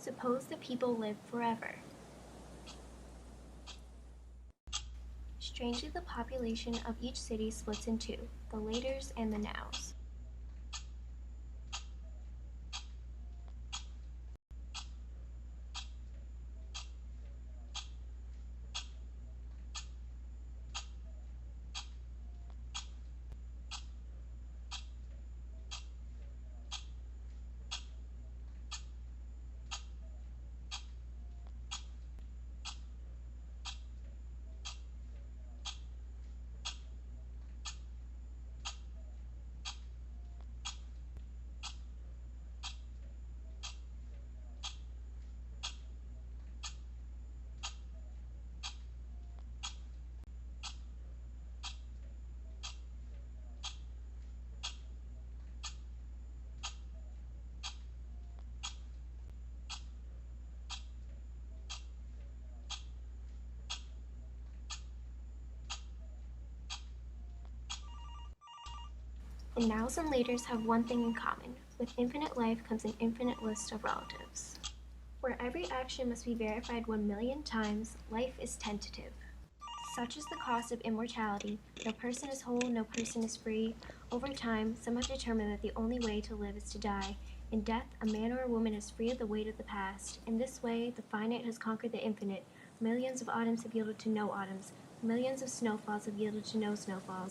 Suppose the people live forever. Strangely, the population of each city splits in two, the laters and the nows. The nows and laters have one thing in common. With infinite life comes an infinite list of relatives. Where every action must be verified 1,000,000 times, life is tentative. Such is the cost of immortality. No person is whole, no person is free. Over time, some have determined that the only way to live is to die. In death, a man or a woman is free of the weight of the past. In this way, the finite has conquered the infinite. Millions of autumns have yielded to no autumns. Millions of snowfalls have yielded to no snowfalls.